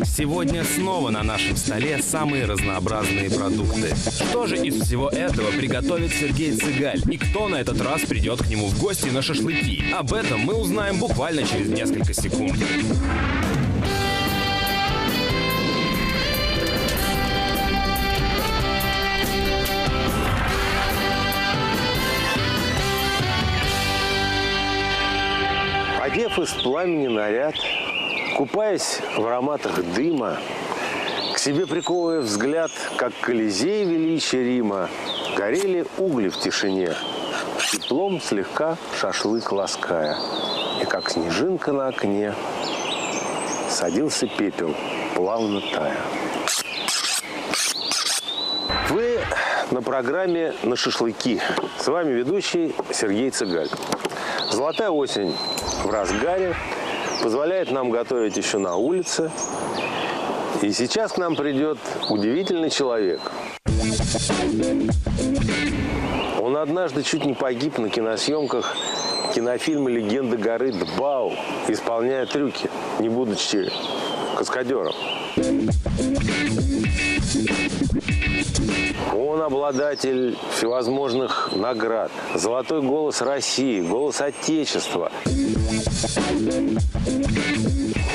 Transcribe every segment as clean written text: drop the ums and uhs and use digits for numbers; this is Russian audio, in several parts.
Сегодня снова на нашем столе самые разнообразные продукты. Что же из всего этого приготовит Сергей Цыгаль? И кто на этот раз придет к нему в гости на шашлыки? Об этом мы узнаем буквально через несколько секунд. Одев из пламени наряд, купаясь в ароматах дыма, к себе приковывая взгляд, как Колизей величия Рима, горели угли в тишине, теплом слегка шашлык лаская. И как снежинка на окне садился пепел, плавно тая. Вы на программе «На шашлыки». С вами ведущий Сергей Цыгаль. Золотая осень в разгаре позволяет нам готовить еще на улице. И сейчас к нам придет удивительный человек. Он однажды чуть не погиб на киносъемках кинофильма «Легенда горы Дбау», исполняя трюки, не будучи каскадером. Он обладатель всевозможных наград. Золотой голос России, голос Отечества.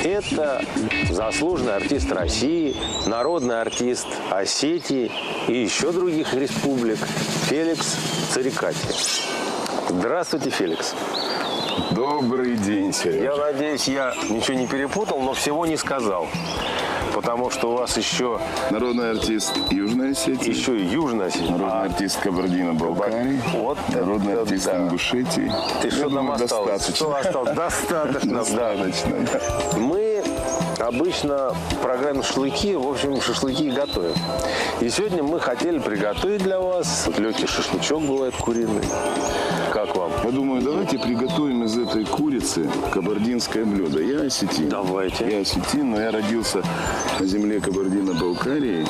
Это заслуженный артист России, народный артист Осетии и еще других республик Феликс Царикати. Здравствуйте, Феликс. Добрый день, Сережа. Я надеюсь, я ничего не перепутал, но всего не сказал. Потому что у вас еще... Народный артист Южной Осетии. Еще и Южная Осетия. Народный артист Кабардино-Балкарии. Вот народный артист Ингушетии. Ты что там осталось? Достаточно. Что осталось? Достаточно. Достаточно, да. Мы обычно в программе «Шашлыки», в общем, шашлыки готовим. И сегодня мы хотели приготовить для вас вот легкий шашлычок, бывает куриный. Как вам? Я думаю, давайте приготовим из этой курицы кабардинское блюдо. Я осетин. Давайте. Я осетин, но я родился на земле Кабардино-Балкарии.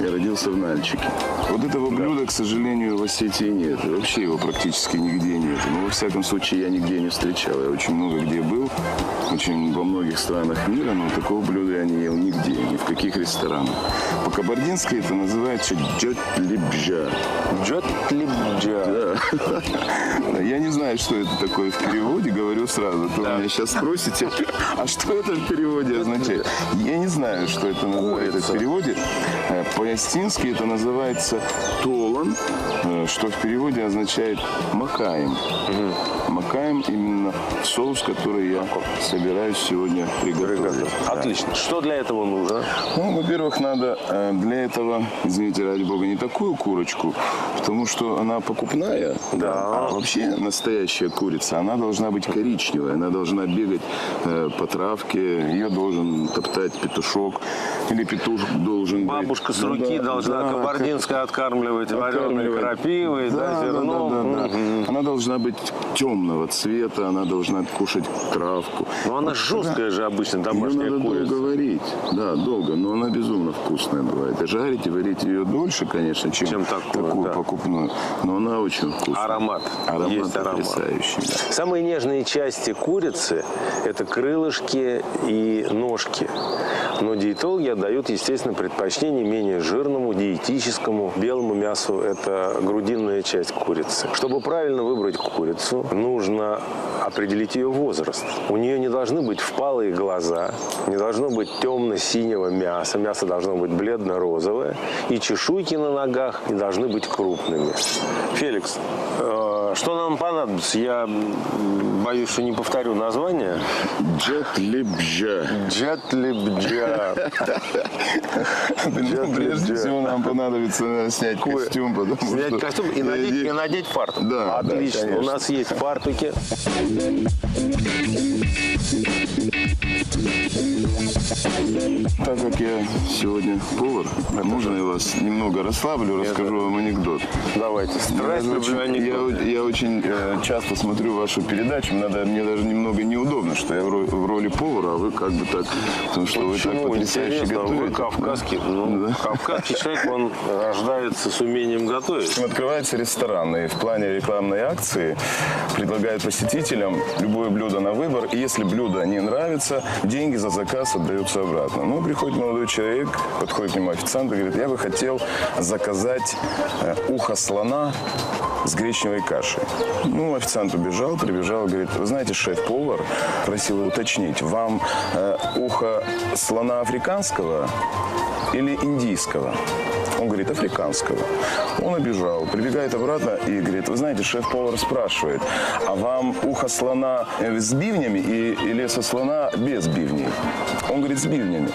Я родился в Нальчике. Вот этого блюда, к сожалению, в Осетии нет. И вообще его практически нигде нет. Но, во всяком случае, я нигде не встречал. Я очень много где был, очень во многих странах мира, но такого блюда я не ел нигде, ни в каких ресторанах. По-кабардински это называется джот-либджа. Джот-либджа. Да. Я не знаю, что это такое в переводе, говорю сразу. То вы меня сейчас спросите, а что это в переводе означает? Я не знаю, что это называется в переводе. По-ястински это называется толан, что в переводе означает макаем. Макаем именно соус, который я собираюсь сегодня приготовить. Отлично. Да. Что для этого нужно? Ну, во-первых, надо для этого, извините, ради бога, не такую курочку, потому что она покупная. Да. А вообще настоящая курица, она должна быть коричневая, она должна бегать по травке, ее должен топтать петушок, или петушок должен Бабушка с руки должна кабардинская откармливать вареной крапивой, зерном. Она должна быть темного цвета, она должна кушать травку. Но она жесткая же обычно, домашняя ее надо курица. Долго варить, да, долго, но она безумно вкусная бывает. И жарить, и варить ее дольше, конечно, чем такую покупную, но она очень вкусная. Аромат есть потрясающий. Да. Самые нежные части курицы – это крылышки и ножки. Но диетологи отдают, естественно, предпочтение менее жирному, диетическому, белому мясу. Это грудинная часть курицы. Чтобы правильно выбрать курицу, нужно определить ее возраст. У нее не должны быть впалые глаза, не должно быть темно-синего мяса. Мясо должно быть бледно-розовое. И чешуйки на ногах не должны быть крупными. Феликс, что нам понадобится? Я боюсь, что не повторю название. Джот-либджа. Джот-либджа. Прежде всего нам понадобится снять костюм. Снять костюм и надеть фартук. Да, отлично. Да, у нас есть фартуки. Так как я сегодня повар, можно я вас немного расслаблю, расскажу вам анекдот. Давайте. Я очень часто смотрю вашу передачу, мне даже немного неудобно, что я в роли повара, а вы как бы так, потому что вы так потрясающе готовите. Вы кавказский. Кавказский человек, он рождается с умением готовить. Открывается ресторан, и в плане рекламной акции предлагает посетителям любое блюдо на выбор. И если блюдо не нравится, деньги за заказ заказ отдаются обратно. Ну, приходит молодой человек, подходит к нему официант и говорит, я бы хотел заказать ухо слона с гречневой кашей. Ну, официант убежал, прибежал, говорит, вы знаете, шеф-повар просил уточнить, вам ухо слона африканского или индийского? Он говорит, африканского. Он убежал, прибегает обратно и говорит, вы знаете, шеф-повар спрашивает, а вам ухо слона с бивнями или со слона без бивней? Он говорит, с бивнями.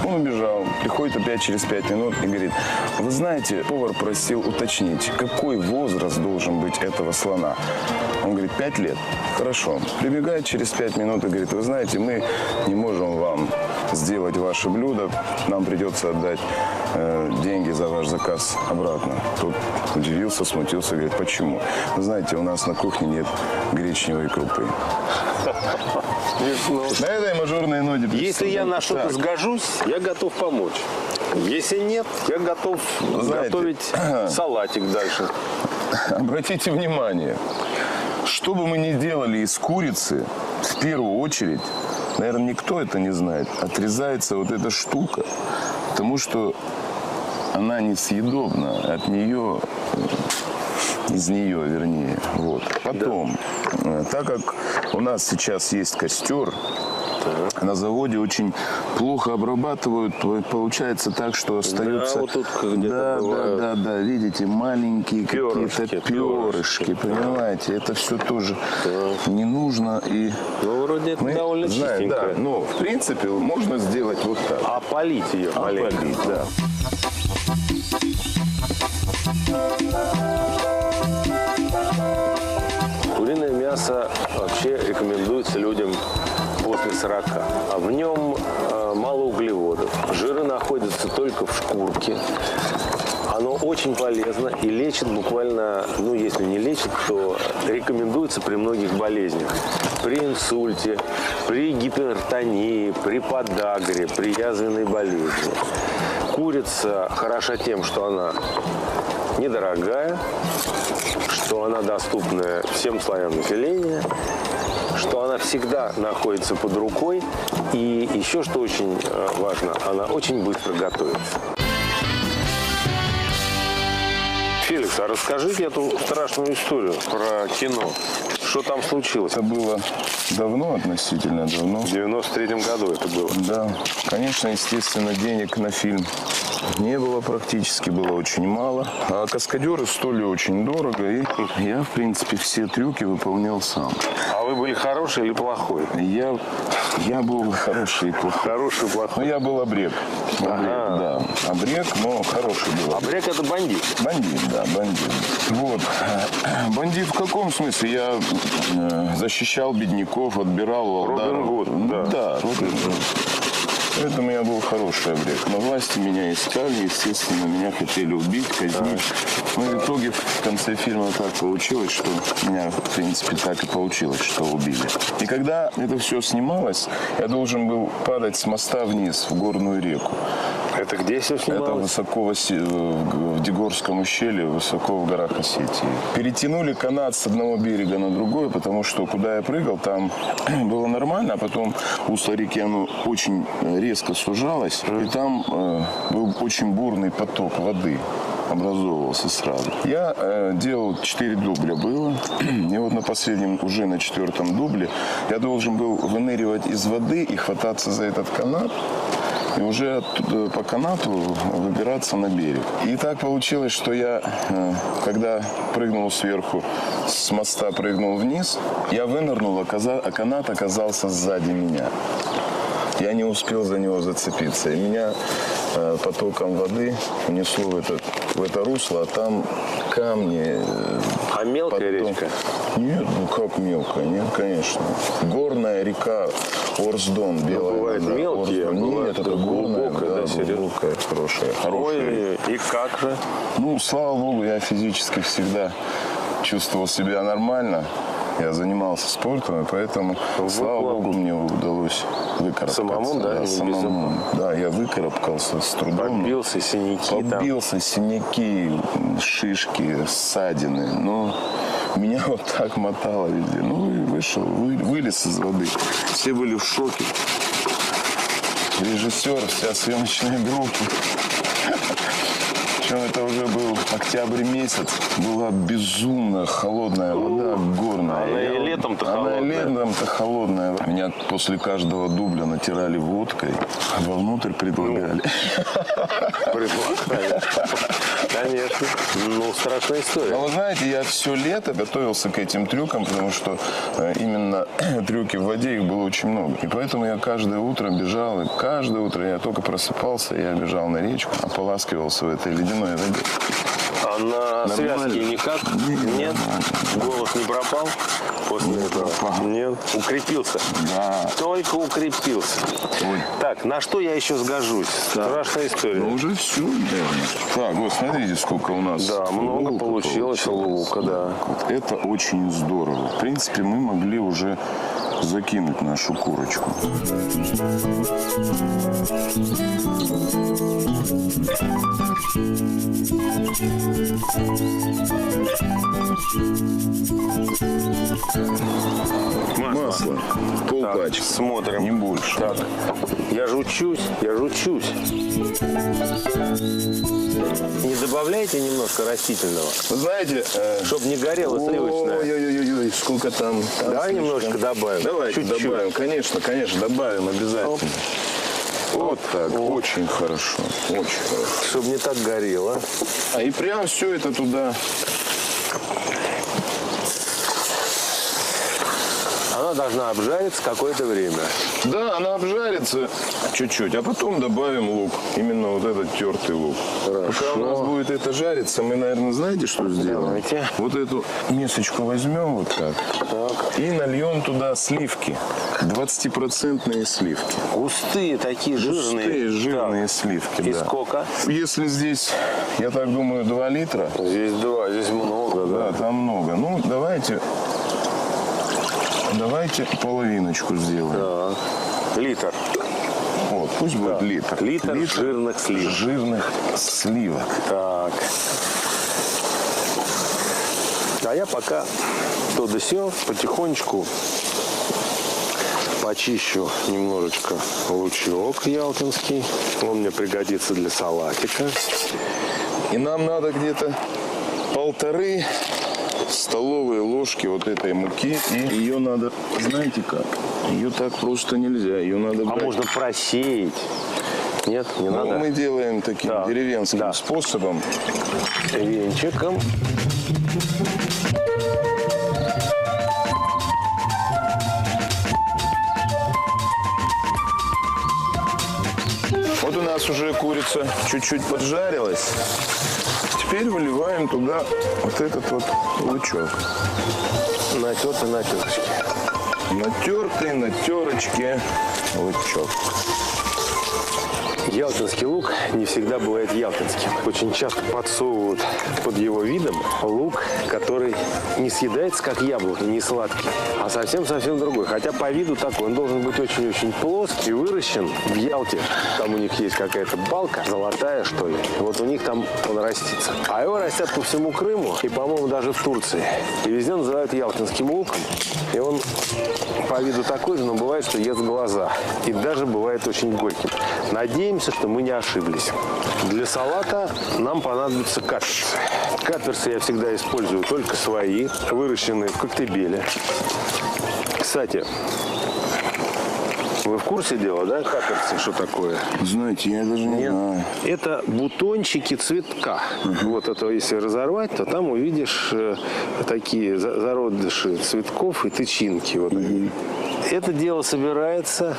Он убежал, приходит опять через 5 минут и говорит, вы знаете, повар просил уточнить, какой возраст должен быть этого слона? Он говорит, 5 лет. Хорошо. Прибегает через 5 минут и говорит, вы знаете, мы не можем вам сделать ваше блюдо, нам придется отдать деньги за ваш заказ обратно. Тот удивился, смутился, говорит, почему? Вы знаете, у нас на кухне нет гречневой крупы. На этой мажорной ноте. Если я на что-то сгожусь, я готов помочь. Если нет, я готов готовить салатик дальше. Обратите внимание, что бы мы ни делали из курицы, в первую очередь, наверное, никто это не знает, отрезается вот эта штука, потому что она несъедобна, от нее, из нее, вернее. Вот. Потом, так как у нас сейчас есть костер, на заводе очень плохо обрабатывают, получается так, что остаются, да, вот тут да, видите, маленькие какие-то перышки, понимаете, это все тоже не нужно и ну, вроде это довольно чистенько. Да, но в принципе можно сделать вот так. А полить ее маленько. Полить, да. Куриное мясо вообще рекомендуется людям после 40. А в нем мало углеводов. Жиры находятся только в шкурке. Оно очень полезно и лечит буквально, ну если не лечит, то рекомендуется при многих болезнях. При инсульте, при гипертонии, при подагре, при язвенной болезни. Курица хороша тем, что она недорогая, что она доступна всем слоям населения, что она всегда находится под рукой и еще, что очень важно, она очень быстро готовится. Феликс, а расскажите эту страшную историю про кино. Что там случилось? Это было давно, относительно давно. В 93-м году это было. Да, конечно, естественно, денег на фильм не было практически, было очень мало. А каскадеры стоили очень дорого, и я, в принципе, все трюки выполнял сам. А вы были хороший или плохой? Я был хороший и плохой. Хороший и плохой. Но я был обрек. Да, обрек, но хороший был. Обрек – это бандит. Бандит, да, бандит. Вот. Бандит в каком смысле? Я защищал бедняков, отбирал Валдару. Робин Гуд, да. Да, Робин Гуд. Поэтому я был хороший обрек. Но власти меня искали, естественно, меня хотели убить, казнить. Но в итоге в конце фильма так получилось, что меня, в принципе, так и получилось, что убили. И когда это все снималось, я должен был падать с моста вниз, в горную реку. Это где все снималось? Это высоко в Дегорском ущелье, высоко в горах Осетии. Перетянули канат с одного берега на другой, потому что куда я прыгал, там было нормально, а потом русло реки, оно очень резко сужалось, и там был очень бурный поток воды. Образовывался сразу. Я делал 4 дубля было, и вот на последнем, уже на 4-м дубле, я должен был выныривать из воды и хвататься за этот канат, и уже оттуда по канату выбираться на берег. И так получилось, что я, когда прыгнул сверху, с моста прыгнул вниз, я вынырнул, а канат оказался сзади меня. Я не успел за него зацепиться, и меня потоком воды унесло в это русло, а там камни. А мелкая речка? Нет, ну как мелкая? Нет, конечно. Горная река Орсдон, белая. Бывает вода. мелкие, Орсдон. Нет, это горная, глубокая, да, серьезно. глубокая, хорошая. Ой, и как же? Ну, слава богу, я физически всегда чувствовал себя нормально. Я занимался спортом, и поэтому, слава богу, мне удалось выкарабкаться. Самому, да? Самому. Да, я выкарабкался с трудом. Побился, синяки Побился, синяки, шишки, ссадины. Но меня вот так мотало везде. Ну и вышел, вылез из воды. Все были в шоке. режиссер, вся съемочная группа. Причем это уже был октябрь месяц. Была безумно холодная вода, горная. Она и летом-то холодная. Она и летом-то холодная. Меня после каждого дубля натирали водкой, а вовнутрь предлагали. Предлагали. Конечно. Ну, страшная история. Но вы знаете, я все лето готовился к этим трюкам, потому что именно трюки в воде, их было очень много. И поэтому я каждое утро бежал, и каждое утро я только просыпался, я бежал на речку, ополаскивался в этой ледяной воде. А на связке никак? Нет? Голос не пропал после этого? Нет? Укрепился? Да. Только укрепился. Ой. Так, на что я еще сгожусь? Страшная история. Ну, уже все, наверное. Так, вот смотрите, сколько у нас. Да, много лука получилось лука, да. Вот это очень здорово. В принципе, мы могли уже закинуть нашу курочку. Масло. Полпачки. Смотрим. Не больше. Так, я же учусь. Не добавляйте немножко растительного, Вы знаете, чтобы не горело сливочное. ой-ой-ой, сколько там. Давай немножко добавим. Давайте Чуть-чуть. добавим, конечно, добавим обязательно. Вот так, очень хорошо, очень хорошо. Чтобы не так горело. А и прям все это туда. Она должна обжариться какое-то время. Да, она обжарится чуть-чуть, а потом добавим лук. Именно вот этот тертый лук. Пока у нас будет это жариться, мы, наверное, знаете, что сделаем? Давайте. Вот эту мисочку возьмем вот так. И нальем туда сливки. 20% сливки. Густые такие, жирные. Густые, жирные сливки, И да. сколько? Если здесь, я так думаю, 2 литра. Здесь 2, здесь много, Да, там много. Ну, давайте половиночку сделаем. Да. Литр. Вот, пусть будет литр. Литр жирных сливок. Жирных сливок. Так. А я пока то да сё потихонечку почищу немножечко лучок ялтинский. Он мне пригодится для салатика. И нам надо где-то 1,5 столовые ложки вот этой муки. И ее надо, знаете как, ее так просто нельзя. Ее надо А брать. можно просеять. Нет, не Ну, надо. мы делаем таким Да. деревенским Да. способом. Венчиком. Вот у нас уже курица чуть-чуть поджарилась. Теперь выливаем туда вот этот вот лучок. Натертый на терочке. Натертый на терочке лучок. Ялтинский лук не всегда бывает ялтинским. Очень часто подсовывают под его видом лук, который не съедается, как яблоко, не сладкий, а совсем-совсем другой. Хотя по виду такой. Он должен быть очень-очень плоский и выращен в Ялте. Там у них есть какая-то балка, золотая, что ли. Вот у них там он растится. А его растят по всему Крыму и, по-моему, даже в Турции. И везде называют ялтинским луком. И он по виду такой же, но бывает, что ест глаза. И даже бывает очень горьким. Надеемся, что мы не ошиблись. Для салата нам понадобятся каперсы. Каперсы я всегда использую только свои, выращенные в Коктебеле. Кстати, вы в курсе дела, да, каперсы, что такое? Знаете, я даже не знаю. Это бутончики цветка. Вот это, если разорвать, то там увидишь такие зародыши цветков и тычинки. Вот они. Это дело собирается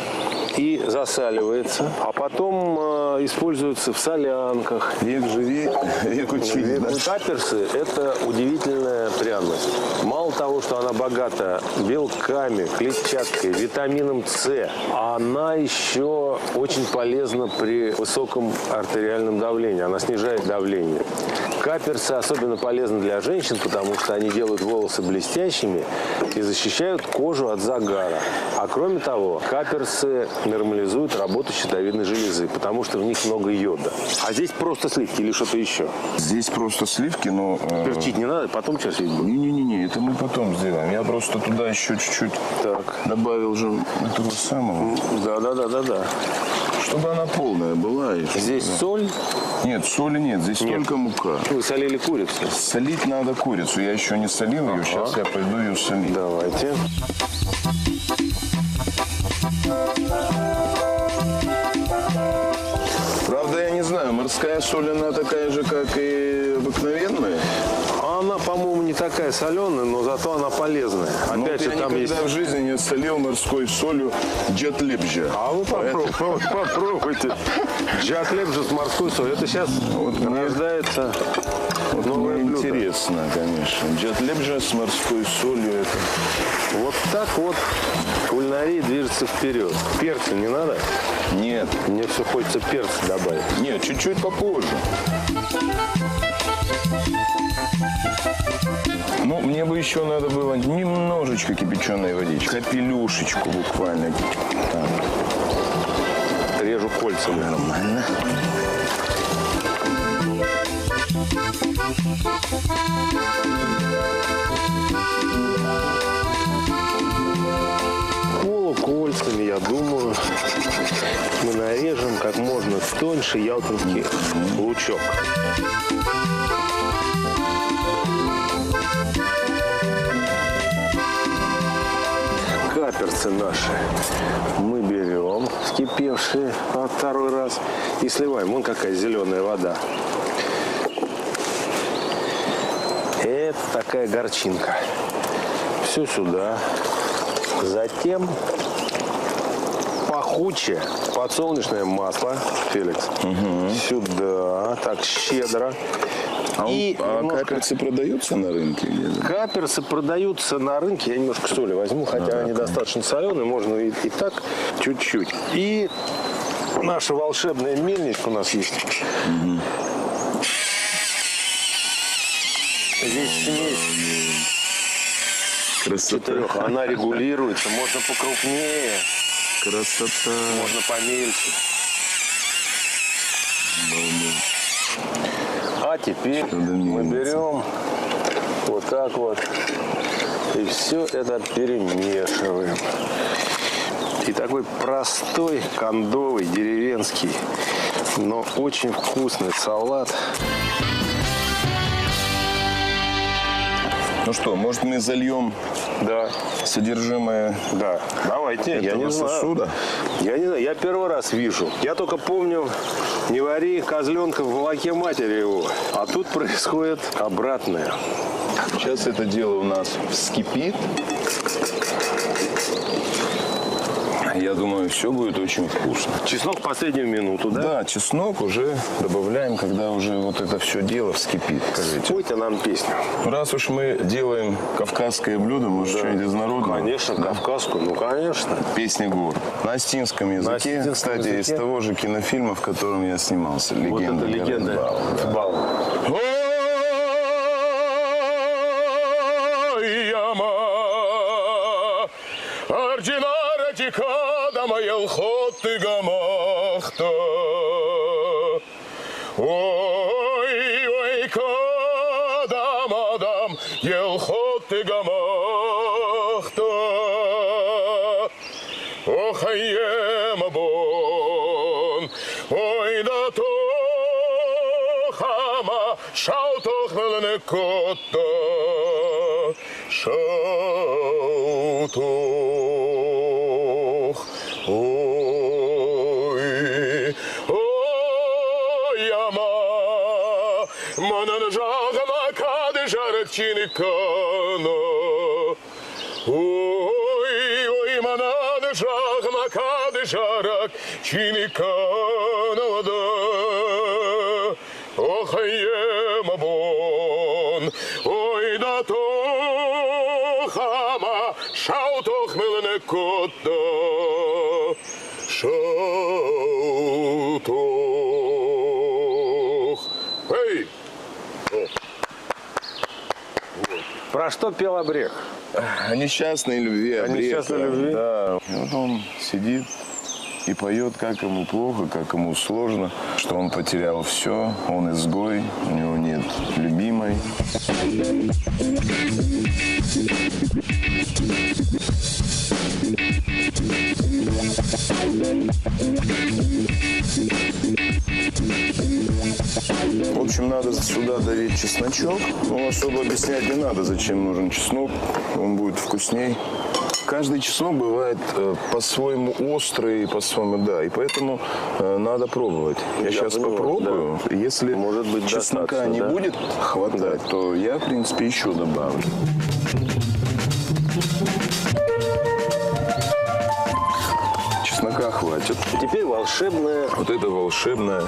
и засаливается, а потом используется в солянках. Век живи, век учи. Да? Каперсы – это удивительная пряность. Мало того, что она богата белками, клетчаткой, витамином С, она еще очень полезна при высоком артериальном давлении. Она снижает давление. Каперсы особенно полезны для женщин, потому что они делают волосы блестящими и защищают кожу от загара. А кроме того, каперсы нормализуют работу щитовидной железы, потому что в них много йода. А здесь просто сливки или что-то еще? Здесь просто сливки, но... Перчить не надо, потом чешить будем. Не-не-не, это мы потом сделаем. Я просто туда еще чуть-чуть Так. добавил же этого самого. Да. чтобы она полная была. И Здесь соль. Нет, соли нет, здесь только мука. Вы солили курицу? Солить надо курицу. Я еще не солил ее, сейчас я пойду ее солить. Давайте. Правда, я не знаю, морская соль, она такая же, как и обыкновенная? Она, по-моему, не такая соленая, но зато она полезная. Опять же, я там никогда есть... в жизни не солил морской солью джатлебжа. А вы попробуйте. Джатлебжа с морской солью. Это сейчас рождается новое Мне блюдо. интересно, конечно. Джатлебжа с морской солью. Это... Вот так вот кулинария движется вперед. Перца не надо? Нет, Мне все хочется перца добавить. нет, чуть-чуть попозже. Ну, мне бы еще надо было немножечко кипяченой водички. Капелюшечку буквально. Так. Режу кольцами. Нормально. Полукольцами, я думаю, мы нарежем как можно тоньше ялтинский лучок. Каперсы наши мы берем, вскипевшие второй раз, и сливаем. Вон какая зеленая вода. Это такая горчинка. Все сюда. Затем пахучее подсолнечное масло, Феликс. Сюда, так щедро. И немножко... каперсы продаются на рынке где-то? Каперсы продаются на рынке. Я немножко соли возьму, хотя они достаточно соленые, можно и так чуть-чуть. И наша волшебная мельничка у нас есть. Здесь смесь. Красота. Она регулируется, можно покрупнее, Красота. можно помельче. А теперь мы берем вот так вот и все это перемешиваем. И такой простой, кондовый, деревенский, но очень вкусный салат. Ну что, может мы зальем Да, содержимое да. Давайте. Я не знаю. сосуда? Я не знаю, я первый раз вижу. Я только помню, не вари козленка в молоке матери его. А тут происходит обратное. Сейчас это дело у нас вскипит. Я думаю, все будет очень вкусно. Чеснок в последнюю минуту, да? Да, чеснок уже добавляем, когда уже вот это все дело вскипит. Скажите. Спойте нам песню. Раз уж мы делаем кавказское блюдо, может, что-нибудь из народного? Конечно, кавказскую, ну конечно. Песня гор. На остинском языке, остинском кстати, языке. из того же кинофильма, в котором я снимался. Вот «Легенда». это легенда Гаранбал, да. Бал. Ой, яма, Ардинара тикада моя лхоты гамахта. Ой, кадам, адам, елхоты гамахта. Ох, ема бон, ой, да то хама, шаутох мелене кота, шаутох, ой, ой, яма, манан жагама кады жарат чиникана. Ой, манан жагма кады жарак чиникана да. Ох, ема бон, ой, да то хама, шаутох мелене кота, шаутох. Эй! Про что пел Обрех? О несчастной любви. О несчастной любви? Да. И вот он сидит и поет, как ему плохо, как ему сложно, что он потерял все, он изгой, у него нет любимой. В общем, надо сюда давить чесночок. Ну, особо объяснять не надо, зачем нужен чеснок. Он будет вкусней. Каждый чеснок бывает по-своему острый, по-своему, да. И поэтому надо пробовать. Я сейчас попробую. Да. Если может быть, чеснока не будет хватать, то я, в принципе, еще добавлю. Чеснока хватит. Теперь волшебная... Вот это волшебная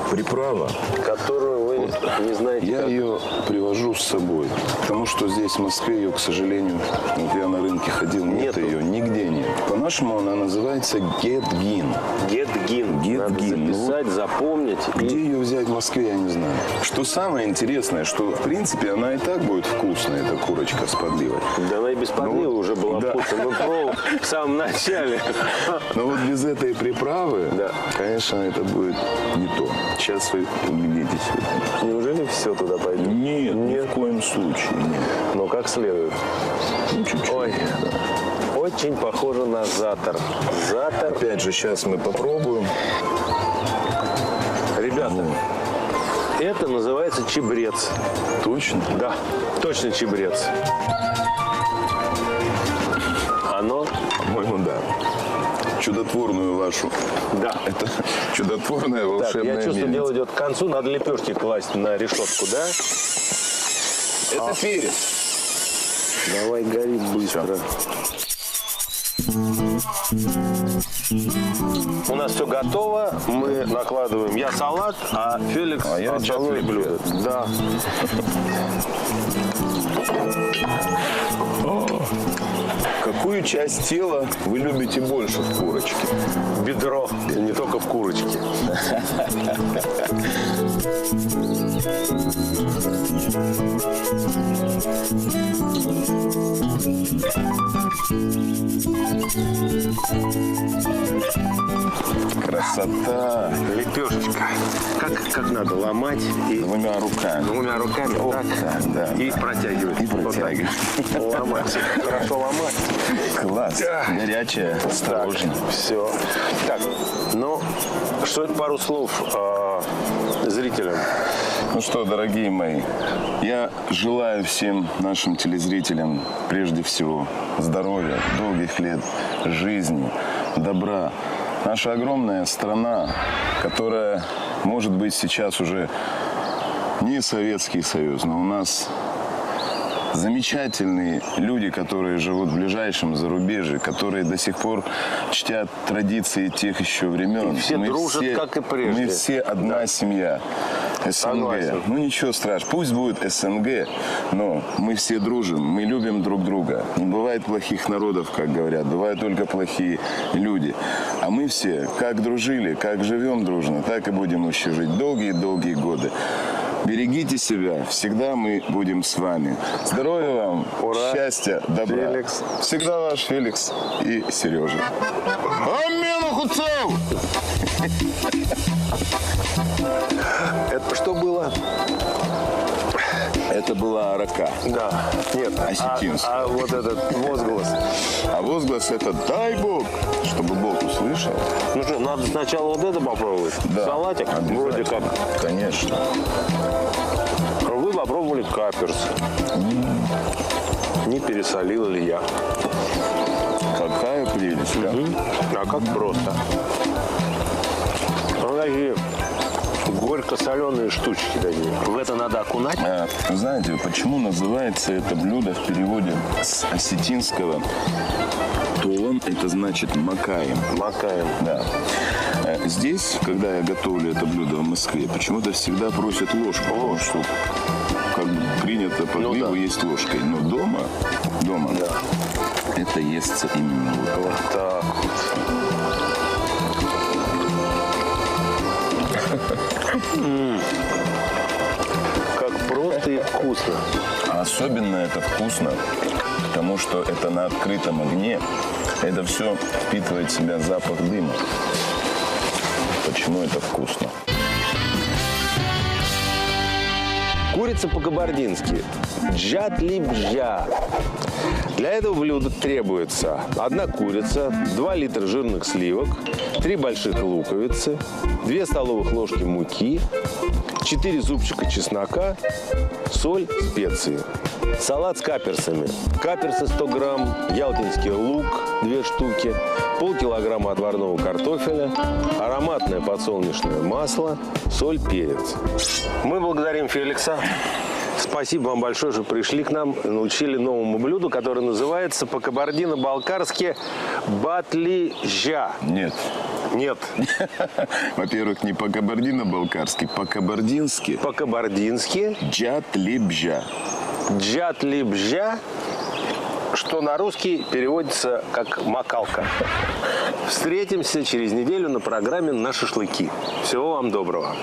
приправа, которую вы не знаете. Я ее привожу с собой, потому что здесь в Москве ее, к сожалению, вот я на рынке ходил, нет ее, нигде нет. По-нашему она называется гетгин. Гетгин. Гетгин. Надо записать, запомнить. Где ее взять в Москве, я не знаю. Что самое интересное, что в принципе она и так будет вкусная, эта курочка с подливой. Да она и без подливы уже была вкусная. Мы пробовали в самом начале. Но вот без этой приправы, конечно, это будет не то. Сейчас вы убедитесь. Неужели все туда пойдет? Нет, ни в коем случае. Нет. Но как следует. Ну, чуть-чуть. Ой, очень похоже на затор. Затор. Опять же, сейчас мы попробуем. Ребята, это называется чебрец. Точно? Да, точно чебрец. Оно? По-моему, да. Чудотворную вашу. Да. Это чудотворное волшебное я чувствую, мельница. дело идет к концу. Надо лепешки класть на решетку, да? Это перец. Давай, гори быстро. У нас все готово. Мы накладываем. Я салат, а Феликс я остальное блюдо. Да. Какую часть тела вы любите больше в курочке? Бедро. Не только в курочке. Красота. Лепешечка. Как надо ломать и Двумя руками. двумя руками Вот так, так, да. и протягивать. И протягивать. Вот так. Ломать. Хорошо ломать. Класс. Горячая. Осторожно. Все. Так, ну, что это пару слов зрителям? Ну что, дорогие мои, я желаю всем нашим телезрителям прежде всего здоровья, долгих лет жизни, добра. Наша огромная страна, которая, может быть, сейчас уже не Советский Союз, но у нас замечательные люди, которые живут в ближайшем зарубежье, которые до сих пор чтят традиции тех еще времен. И все дружат, как и прежде. Мы все одна семья. СНГ. Согласен. Ну ничего страшного, пусть будет СНГ, но мы все дружим, мы любим друг друга. Не бывает плохих народов, как говорят, бывают только плохие люди. А мы все как дружили, как живем дружно, так и будем еще жить долгие-долгие годы. Берегите себя, всегда мы будем с вами. Здоровья вам, Ура. счастья, добра. Феликс. Всегда ваш Феликс и Сережа. Это что было? Это была арака. Да. Нет. Осетинская. А вот этот возглас. А возглас это «Дай Бог», чтобы Бог услышал. Ну что, надо сначала вот это попробовать. Да, Салатик вроде как. Конечно. Вы попробовали каперс. Не пересолил ли я? Какая прелесть, да? А как просто. Вот такие горько-соленые штучки такие. В это надо окунать. Знаете, почему называется это блюдо в переводе с осетинского «толан» – это значит «макаем». Макаем. Да. Здесь, когда я готовлю это блюдо в Москве, почему-то всегда просят ложку, потому что как бы принято подливу есть ложкой. Но дома это естся именно вот. Вот так Как просто и вкусно. А особенно это вкусно, потому что это на открытом огне. Это все впитывает в себя запах дыма. Почему это вкусно? Курица по-кабардински. Джат-ли-бжа. Для этого блюда требуется 1 курица, 2 литра жирных сливок, 3 больших луковицы, 2 столовых ложки муки, 4 зубчика чеснока, соль, специи. Салат с каперсами. Каперсы 100 грамм, ялтинский лук 2 штуки, полкилограмма отварного картофеля, ароматное подсолнечное масло, соль, перец. Мы благодарим Феликса. Спасибо вам большое, что пришли к нам и научили новому блюду, которое называется по-кабардино-балкарски батлижа. Нет. Нет. Во-первых, не по-кабардино-балкарски, по-кабардински. По-кабардински. Джатлибжа. Джатлибжа, что на русский переводится как макалка. Встретимся через неделю на программе «На шашлыки». Всего вам доброго.